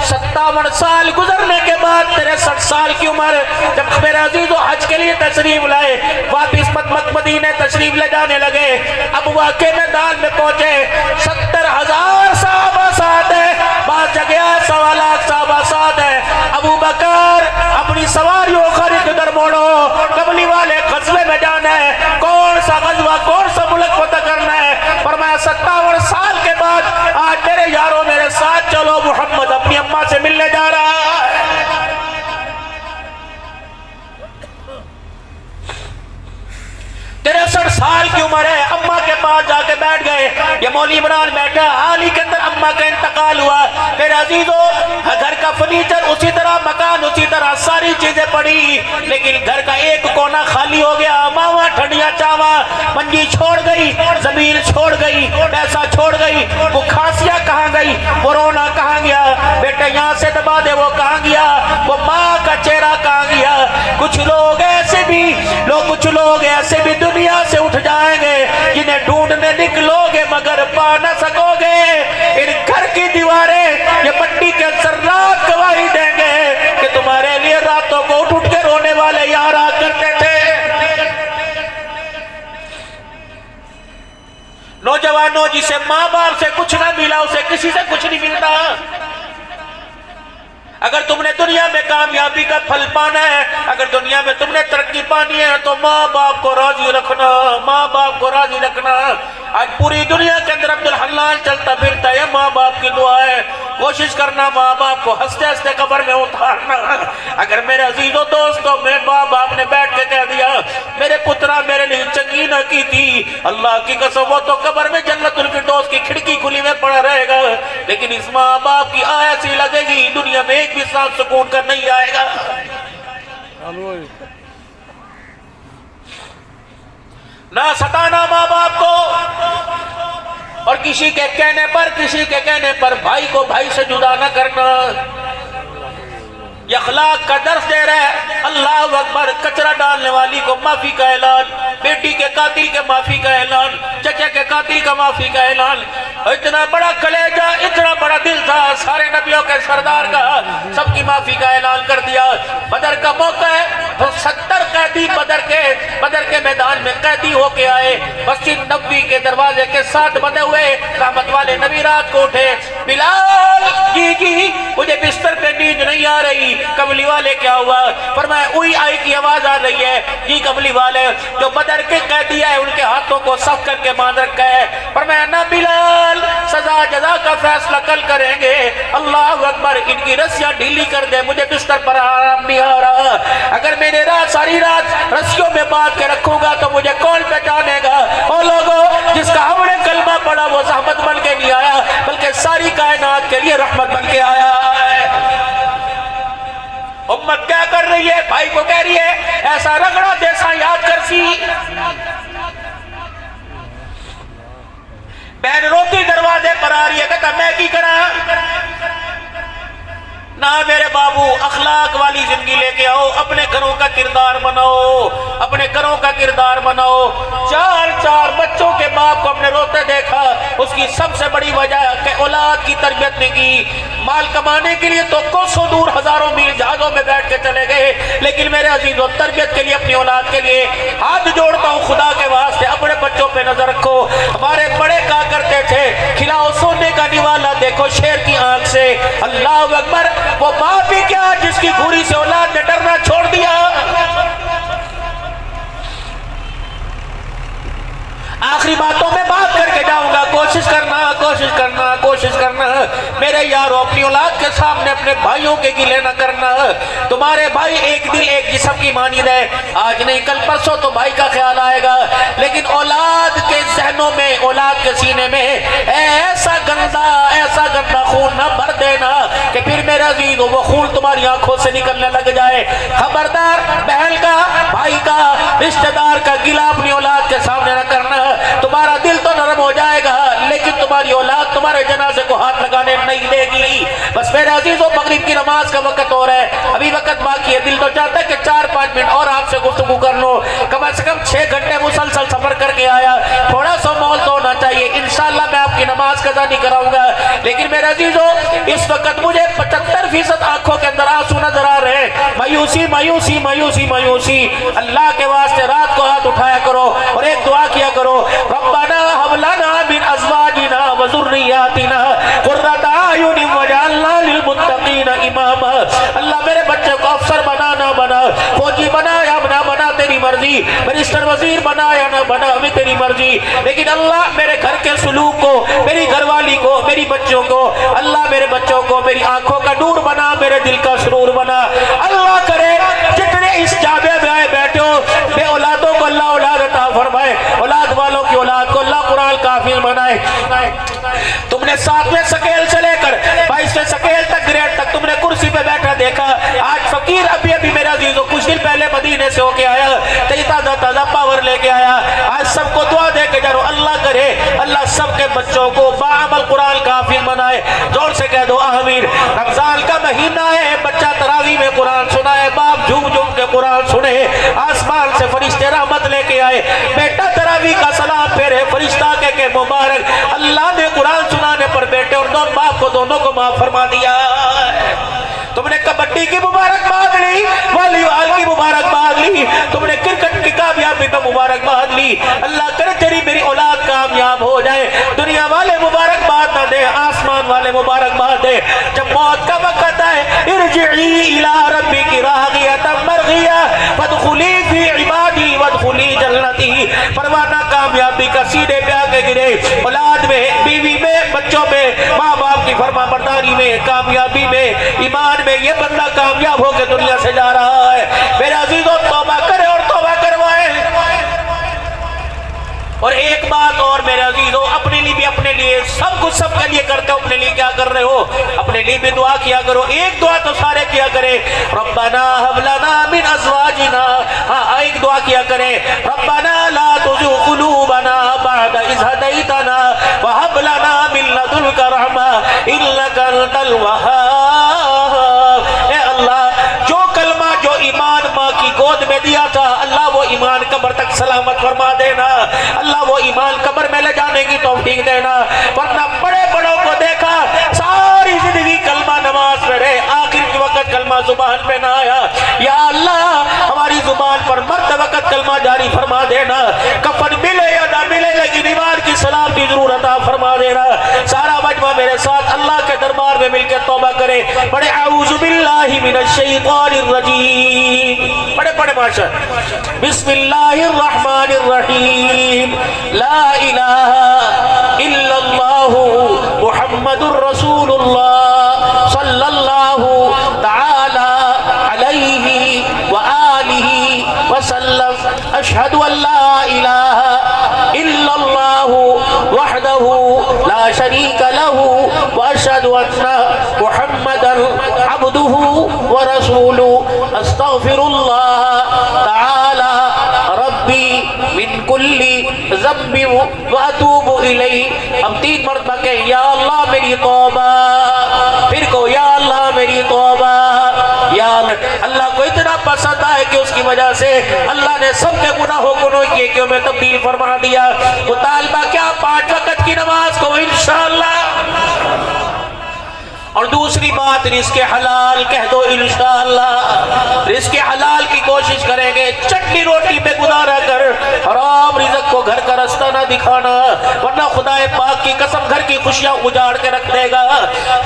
57 سال گزرنے کے بعد 63 سال کی عمر جب میرے عزیز و حج کے لیے تشریف لائے، واپس مدینے تشریف لے جانے لگے، اب واقع میدان میں پہنچے، 70,000 صحابہ ساتھ ہیں، مولوی عمران بیٹھا، حال ہی کے اندر اماں کا انتقال ہوا. میرے عزیزو گھر کا فرنیچر اسی طرح، مکان اسی طرح، ساری چیزیں پڑی، لیکن گھر کا ایک کونا خالی ہو گیا. ماما ٹھنڈیا چاوا منجی چھوڑ گئی، زمین چھوڑ گئی، پیسہ چھوڑ گئی. وہ کھانسیاں کہاں گئی، وہ رونا کہاں گیا، بیٹا یہاں سے دبا دے وہ کہاں گیا، وہ ماں کا چہرہ کہاں گیا. کچھ لوگ ایسے بھی دنیا سے اٹھ جائیں گے جنہیں ڈھونڈنے نکلو گے مگر پا نہ سکو گے. ان گھر کی دیواریں یہ مٹی کے ذرات گواہی دیں گے کہ تمہارے لیے راتوں کو اٹھ کے رونے والے یہاں رہا کرتے تھے. نوجوانوں جسے ماں باپ سے کچھ نہ ملا اسے کسی سے کچھ نہیں ملتا. اگر تم نے دنیا میں کامیابی کا پھل پانا ہے، اگر دنیا میں تم نے ترقی پانی ہے تو ماں باپ کو راضی رکھنا، ماں باپ کو راضی رکھنا. آج پوری دنیا کے اندر عبدالحنان چلتا پھرتا ہے، ماں باپ کی دعا ہے. کوشش کرنا ماں باپ کو ہنستے ہنستے قبر میں اتارنا. اگر میرے عزیزوں دوستوں میں ماں باپ نے بیٹھ کے کہہ دیا میرے پترا میرے لیے چنگی نہ کی تھی، اللہ کی قسم وہ تو قبر میں جنت الفردوس کی کھڑکی کھلی میں پڑا رہے گا، لیکن اس ماں باپ کی آیا سی لگے گی دنیا میں ایک بھی ساتھ سکون کر نہیں آئے گا. نہ ستانا ماں باپ کو، اور کسی کے کہنے پر بھائی کو بھائی سے جدا نہ کرنا. یہ اخلاق کا درس دے رہا ہے. اللہ اکبر. کچرا ڈالنے والی کو معافی کا اعلان، بیٹی کے قاتل کے معافی کا اعلان، چچا کے قاتل کا معافی کا اعلان. اتنا بڑا کلیجہ، اتنا بڑا دل تھا سارے نبیوں کے سردار کا، سب کی معافی کا اعلان کر دیا. بدر کا موقع ہے تو 70 قیدی بدر کے میدان میں قیدی ہو کے آئے. مسجد نبوی کے دروازے کے ساتھ بندے ہوئے. رحمت والے نبی رات کو اٹھے، بلال جی مجھے بستر پہ نیند نہیں آ رہی. کملی والے کیا ہوا؟ فرمایا اوئی آئی کی آواز آ رہی ہے. جی کملی والے جو بدر کے قیدی ہے ان کے ہاتھوں کو صف کر کے باندھ رکھا ہے. فرمایا نہ بلال، سزا جزا کا فیصلہ کل کریں گے. اللہ اکبر. ان کی رسیاں ڈھیلی کر دے، مجھے بستر پر آرام نہیں آ رہا. اگر میں نے ساری رات رسیوں میں باندھ کے رکھوں گا تو مجھے کون پہچانے گا؟ او لوگوں جس کا ہم نے کلمہ پڑھا وہ زحمت بن کے نہیں آیا بلکہ ساری کائنات کے لیے رحمت بن کے آیا ہے. امت کیا کر رہی ہے؟ بھائی کو کہہ رہی ہے ایسا رگڑا جیسا یاد کر سی. بہن روتی دروازے پر آ رہی ہے، کہتا میں کی کرا؟ نہ میرے بابو، اخلاق والی زندگی لے کے آؤ، اپنے گھروں کا کردار بناؤ، اپنے گھروں کا کردار بناؤ. چار بچوں کے باپ کو ہم نے روتے دیکھا. اس کی سب سے بڑی وجہ کہ اولاد کی تربیت نہیں کی. مال کمانے کے لیے تو کوسوں دور ہزاروں میل جہازوں میں بیٹھ کے چلے گئے، لیکن میرے عزیزوں تربیت کے لیے اپنی اولاد کے لیے ہاتھ جوڑتا ہوں خدا کے واسطے اپنے بچوں پہ نظر رکھو. ہمارے بڑے کہا کرتے تھے کھلاؤ سونے کا نوالا دیکھو شیر کی آنکھ سے. اللہ اکبر. وہ باپ بھی کیا جس کی گھوری سے اولاد نے ڈرنا چھوڑ دیا. آخری باتوں میں بات کر کے جاؤں گا. کوشش کرنا میرے یارو اپنی اولاد کے سامنے اپنے بھائیوں کے گلے نہ کرنا. تمہارے بھائی ایک دل ایک جسم کی مانند ہے. آج نہیں کل پرسوں تو بھائی کا خیال آئے گا، لیکن اولاد کے ذہنوں میں، اولاد کے سینے میں ایسا گندا خون نہ بھر دینا کہ پھر میرا عزیز وہ خون تمہاری آنکھوں سے نکلنے لگ جائے. خبردار بہن کا، بھائی کا، رشتہ دار کا گلہ اپنی اولاد کے سامنے نہ کرنا. تمہارا دل تو نرم ہو جائے گا لیکن تمہاری اولاد تمہارے جنازے کو ہاتھ لگانے نہیں دے گی. بس میرے عزیزوں مغرب کی نماز کا وقت ہو رہا ہے، ابھی وقت باقی ہے. دل تو چاہتا ہے کہ 4-5 منٹ اور آپ سے گفتگو کر لو. کم از کم 6 گھنٹے مسلسل سفر کر کے آیا، تھوڑا سا ماحول تو ہونا چاہیے. انشاءاللہ میں آپ کی نماز قضا نہیں کراؤں گا، لیکن میرے عزیزوں اس وقت مجھے 75% آنکھوں کے اندر آنسو نظر آ رہے ہیں. مایوسی. اللہ کے واسطے رات کو ہاتھ اٹھایا کرو اور ایک دعا کیا کرو، ربنا هب لنا من ازواجنا وذرياتنا قرۃ اعین واجعلنا للمتقین اماما. اللہ میرے بچے کو افسر بنا، فوجی بنا یا نہ بنا تیری مرضی، منسٹر وزیر بنا یا نہ بنا ہمیں تیری مرضی، لیکن اللہ میرے گھر کے سلوک کو، میری گھر والی کو، میری بچوں کو، اللہ میرے بچوں کو میری آنکھوں کا نور بنا، میرے دل کا سرور بنا. اللہ کرے جتنے اس جامعہ میں آئے بیٹھے ہو بے اولادوں کو اللہ اولاد عطا فرمائے، اولاد والوں کی اولاد کو اللہ قرآن کا حافظ بنائے. تم نے 7ویں سکیل سے لے کر 22ویں سکیل تک گریڈ تک تم نے کرسی پہ بیٹھا دیکھا. آج فقیر ابھی میرا عزیزو کچھ دن پہلے مدینے سے ہو کے آیا, تازہ پاور لے کے آیا. آج سب کو دعا دے کے جارو, اللہ کرے اللہ سب کے بچوں کو باعمل قرآن کا حافظ بنائے. زور سے کہہ دو آمین. رمضان کا مہینہ ہے, بچہ تراویح میں قرآن سنا ہے, باپ جھوم جھوم کے قرآن سنے, آسمان سے فرشتے رحمت لے کے آئے, بیٹا تراویح کا سلام پھیرے, فرشتہ کہ مبارک اللہ نے قرآن سنانے پر بیٹے اور دونوں باپ کو دونوں کو معاف فرما دیا. تم نے کبڈی کی مبارکباد لی, والی بال کی مبارکباد لی, تم نے کرکٹ کی کامیابی پہ مبارکباد لی. اللہ کرے تیری میری اولاد کامیاب ہو جائے. دنیا والے مبارکباد نہ دے, آسمان والے مبارکباد دے. جب موت کا وقت آئے, ارجعی الی ربک راغیۃ مرغیہ فادخلی فی عبادی وادخلی جنتی. پروانہ کامیابی کا سینے پہ آ کے گرے. اولاد میں, بیوی میں, بچوں میں, ماں باپ کی فرما برداری میں, کامیابی میں, ایمان میں, یہ بندہ کامیاب ہو کے دنیا سے جا رہا ہے. میرے عزیزوں توبہ کرے اور توبہ کروائے. اور ایک بات اور میرے عزیزوں, اپنے لیے بھی, اپنے لیے سب کچھ سب کے لیے کرتے ہو, اپنے لیے کیا کر رہے ہو؟ اپنے لیے بھی دعا کیا کرو. ایک دعا تو سارے کیا کرے, ربنا هب لنا من ازواجنا. ہاں ایک دعا کیا کرے, ربنا لا تزغ قلوبنا بعد اذ هديتنا وهب لنا من لدنك رحمة انك انت الوهاب. اے اللہ, جو کلمہ جو ایمان ماں کی گود میں دیا تھا, اللہ وہ ایمان قبر تک سلامت فرما دینا. اللہ وہ ایمان قبر میں لے جانے کی توفیق دینا. ورنہ بڑے بڑوں کو دیکھا ساری زندگی کلمہ نماز میں رہے, آخر کے وقت کلمہ زبان پہ نہ آیا. یا اللہ ہماری زبان پر مرتے وقت کلمہ جاری فرما دینا. کفن ملے یا نہ ملے لیکن ایمان کی سلامتی ضرور عطا فرما دینا. سارا مجمع میرے ساتھ اللہ کے دربار میں مل کے توبہ کرے. بڑے اعوذ باللہ من الشیطان الرجیم, بڑے بڑے ماشاء. بسم اللہ الرحمن الرحیم. لا الہ الا اللہ محمد الرسول اللہ صلی اللہ تعالی علیہ وآلہ وسلم. اشہد ان لا الہ الا اللہ وحدہ لا شریک لہ واشہد ان محمدا عبدہ ورسولہ. استغفر اللہ تعالی ربی من کل ذنب واتوب الیہ. اب 3 مرتبہ کہ یا اللہ میری توبہ, پھر کو یا اللہ میری توبہ. یا اللہ کو اتنا پسند آئے کہ اس کی وجہ سے اللہ نے سب کے گناہوں کو نیکیوں میں تبدیل فرما دیا. مطالبہ کیا, 5 وقت کی نماز کو انشاءاللہ. اور دوسری بات, رزق حلال کہہ دو انشاءاللہ. رزق حلال کی کوشش کریں گے. چٹنی روٹی پہ گزارا کر, حرام رزق کو گھر کا رستہ نہ دکھانا, ورنہ خدا پاک کی قسم گھر کی خوشیاں اجاڑ کے رکھ دے گا.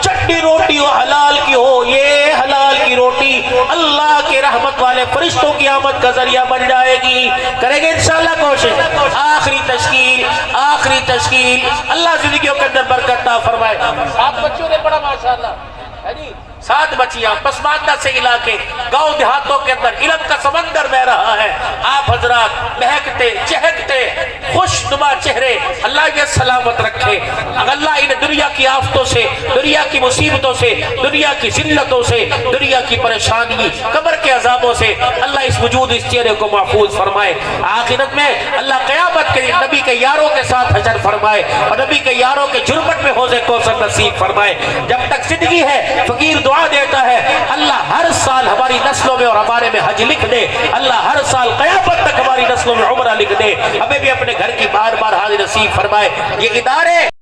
چٹنی روٹی ہو, حلال کی ہو, یہ حلال کی روٹی اللہ کے رحمت والے فرشتوں کی آمد کا ذریعہ بن جائے گی. کریں گے انشاءاللہ کوشش. آخری تشکیل, اللہ زندگیوں کے اندر برکت عطا فرمائے. 7 بچوں نے پڑھا ماشاءاللہ, 7 بچیاں پسماندہ سے علاقے, گاؤں دیہاتوں کے اندر علم کا سمندر بہ رہا ہے. آپ حضرات بہکتے چہکتے خوش نما چہرے, اللہ یہ سلامت رکھے. اللہ انہیں دنیا کی آفتوں سے, دنیا کی مصیبتوں سے, دنیا کی ذلتوں سے, دنیا کی پریشانی, قبر کے عذابوں سے اللہ اس وجود اس چہرے کو محفوظ فرمائے. آخرت میں اللہ قیامت کے نبی کے یاروں کے ساتھ حشر فرمائے اور نبی کے یاروں کے جرمٹ میں حوض کوثر نصیب فرمائے. جب تک زندگی ہے فقیر دعا دیتا ہے, اللہ ہر سال ہماری نسلوں میں اور ہمارے میں حج لکھ دے. اللہ ہر سال قیامت تک ہماری نسلوں میں عمرہ لکھ دے. ہمیں بھی اپنے گھر کی بار بار حاضر نصیب فرمائے. یہ ادارے